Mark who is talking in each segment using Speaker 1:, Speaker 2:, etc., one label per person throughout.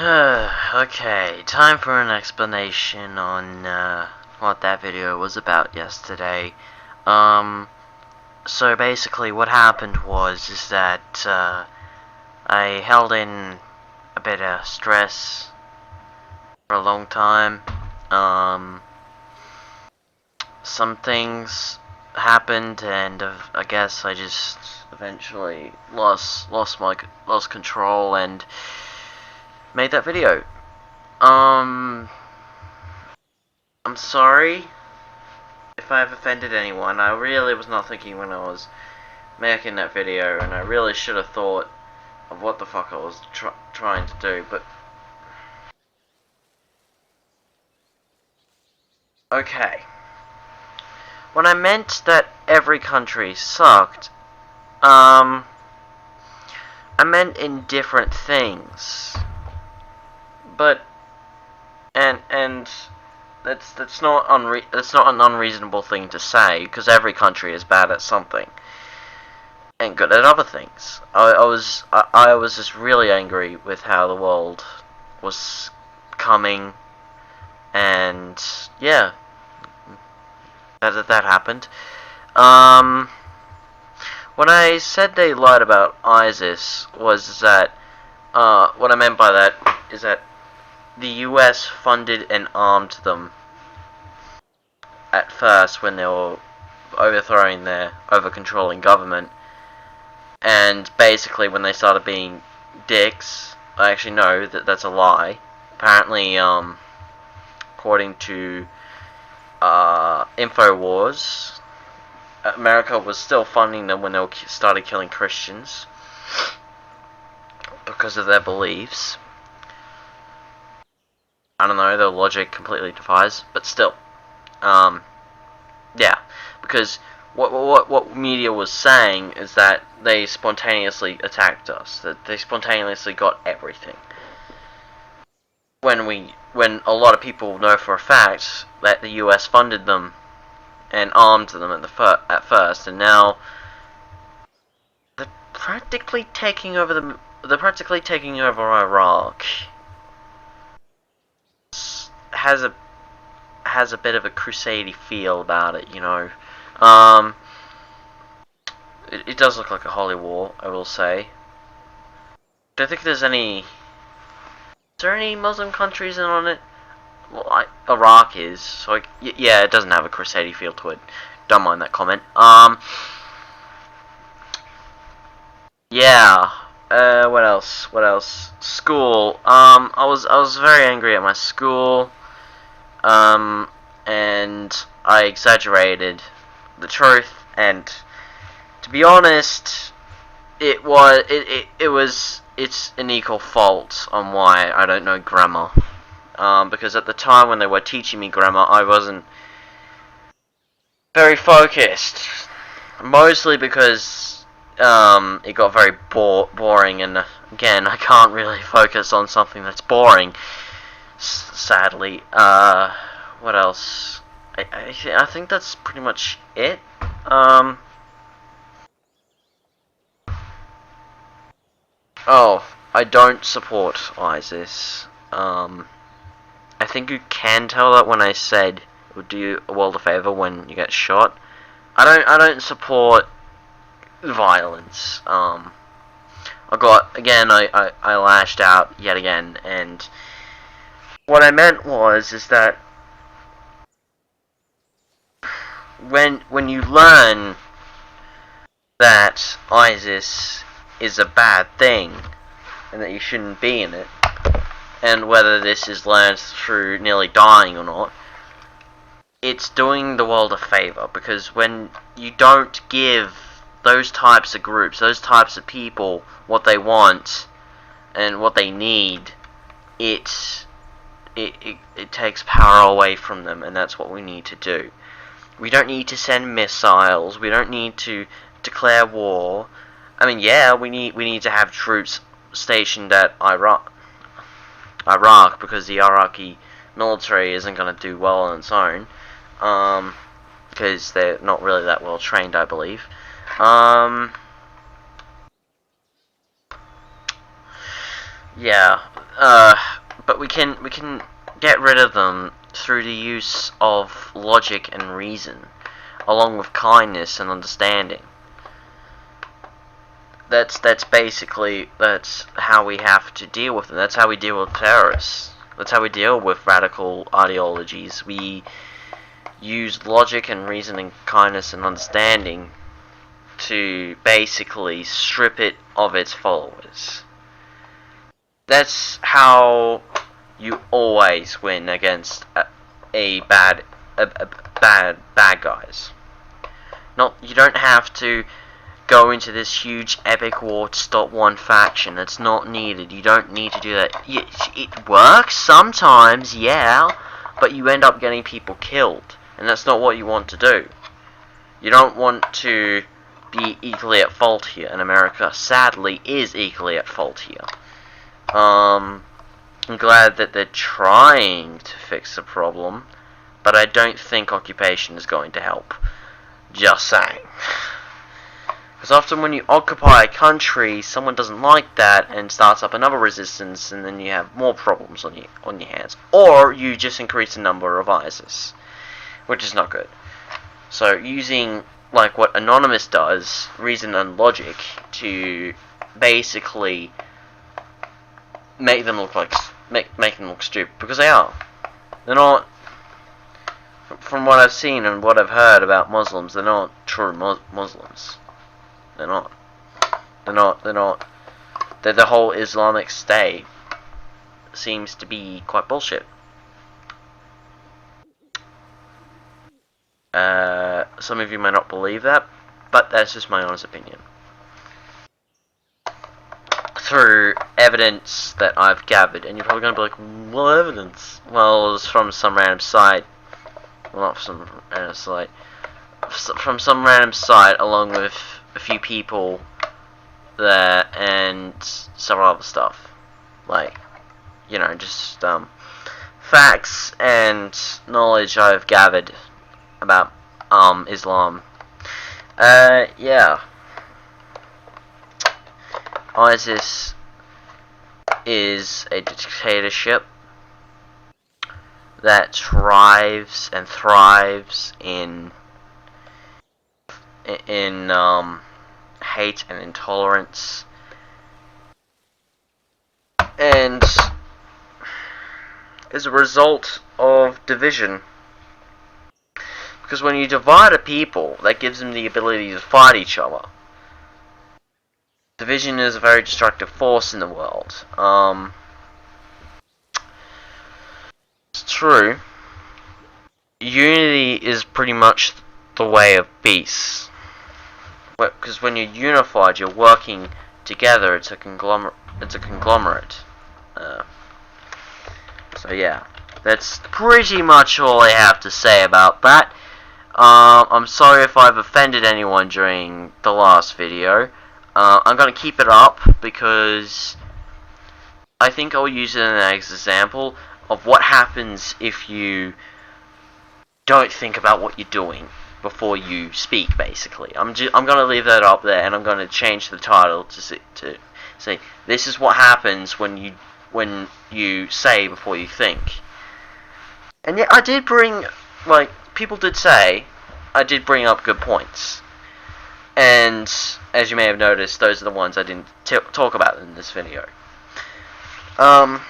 Speaker 1: Okay, time for an explanation on what that video was about yesterday. So basically what happened is that I held in a bit of stress for a long time. Some things happened, and I guess I just eventually lost control and made that video. I'm sorry if I've offended anyone. I really was not thinking when I was making that video, and I really should have thought of what the fuck I was trying to do, but okay. When I meant that every country sucked, I meant in different things. But and that's not an unreasonable thing to say, because every country is bad at something and good at other things. I was just really angry with how the world was coming, and yeah, that happened. When I said they lied about ISIS, was that what I meant by that is that the US funded and armed them at first when they were overthrowing their over-controlling government, and basically when they started being dicks. I actually know that that's a lie. Apparently, according to InfoWars, America was still funding them when they started killing Christians because of their beliefs. I don't know, their logic completely defies, but still. Yeah, because what media was saying is that they spontaneously attacked us, that they spontaneously got everything. When a lot of people know for a fact that the US funded them and armed them at first, and now they're practically taking over Iraq. Has a bit of a crusade feel about it, you know. It does look like a holy war, I will say. Don't think there's any. Is there any Muslim countries in on it? Well, Iraq is, so yeah, it doesn't have a crusade feel to it. Don't mind that comment. Yeah. What else? What else? School. I was very angry at my school. And I exaggerated the truth, and to be honest, it's an equal fault on why I don't know grammar. Because at the time when they were teaching me grammar, I wasn't very focused. Mostly because it got very boring, and again, I can't really focus on something that's boring. Sadly. What else? I think that's pretty much it. Oh, I don't support ISIS. I think you can tell that when I said it would do you a world of favor when you get shot. I don't support violence. I lashed out yet again, and what I meant is that when you learn that ISIS is a bad thing and that you shouldn't be in it, and whether this is learned through nearly dying or not, it's doing the world a favor, because when you don't give those types of groups, those types of people, what they want and what they need, it takes power away from them, and that's what we need to do. We don't need to send missiles. We don't need to declare war. I mean, yeah, we need to have troops stationed at Iraq, because the Iraqi military isn't going to do well on its own, because they're not really that well trained, I believe. Yeah, but we can get rid of them through the use of logic and reason, along with kindness and understanding. That's basically that's how we have to deal with them. That's how we deal with terrorists. That's how we deal with radical ideologies. We use logic and reasoning, kindness and understanding to basically strip it of its followers. That's how you always win against a bad guys. Not you don't have to go into this huge epic war to stop one faction. That's not needed. You don't need to do that. It works sometimes, yeah, but you end up getting people killed, and that's not what you want to do. You don't want to be equally at fault here, and America sadly is equally at fault here. I'm glad that they're trying to fix the problem, but I don't think occupation is going to help. Just saying. Because often when you occupy a country, someone doesn't like that and starts up another resistance, and then you have more problems on your hands. Or you just increase the number of ISIS, which is not good. So using like what Anonymous does, reason and logic, to basically make them look like make them look stupid, because they are. They're not. From what I've seen and what I've heard about Muslims, they're not true Muslims. They're not. They're not. The whole Islamic State seems to be quite bullshit. Some of you may not believe that, but that's just my honest opinion. Through evidence that I've gathered, and you're probably going to be like, what evidence? Well, it's from some random site. Well, not from some random site. From some random site, along with a few people there, and several other stuff. Like, you know, just, facts and knowledge I've gathered about, Islam. Yeah. ISIS is a dictatorship that thrives and thrives in hate and intolerance, and is a result of division. Because when you divide a people, that gives them the ability to fight each other. Division is a very destructive force in the world. It's true. Unity is pretty much the way of peace. Because when you're unified, you're working together. It's a conglomerate. So yeah, that's pretty much all I have to say about that. I'm sorry if I've offended anyone during the last video. I'm going to keep it up because I think I'll use it as an example of what happens if you don't think about what you're doing before you speak, basically. I'm going to leave that up there, and I'm going to change the title to say this is what happens when you say before you think. And yeah, I did bring, like, people did say I did bring up good points. And as you may have noticed, those are the ones I didn't talk about in this video. I'm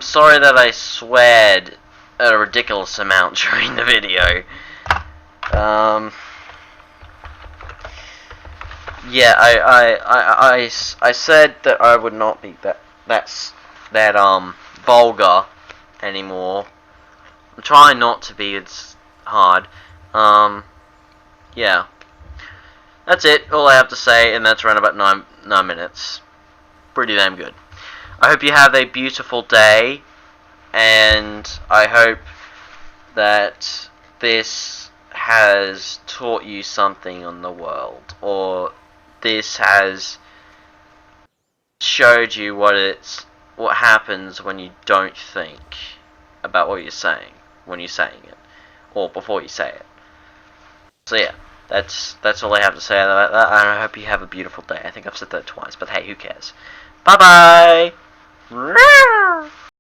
Speaker 1: sorry that I sweared a ridiculous amount during the video. Yeah, I said that I would not be that vulgar anymore. I'm trying not to be. It's hard. Yeah. That's it. All I have to say, and that's around about 9 minutes. Pretty damn good. I hope you have a beautiful day, and I hope that this has taught you something on the world, or this has showed you what happens when you don't think about what you're saying when you're saying it, or before you say it. So yeah, That's all I have to say about that. I hope you have a beautiful day. I think I've said that twice, but hey, who cares? Bye bye.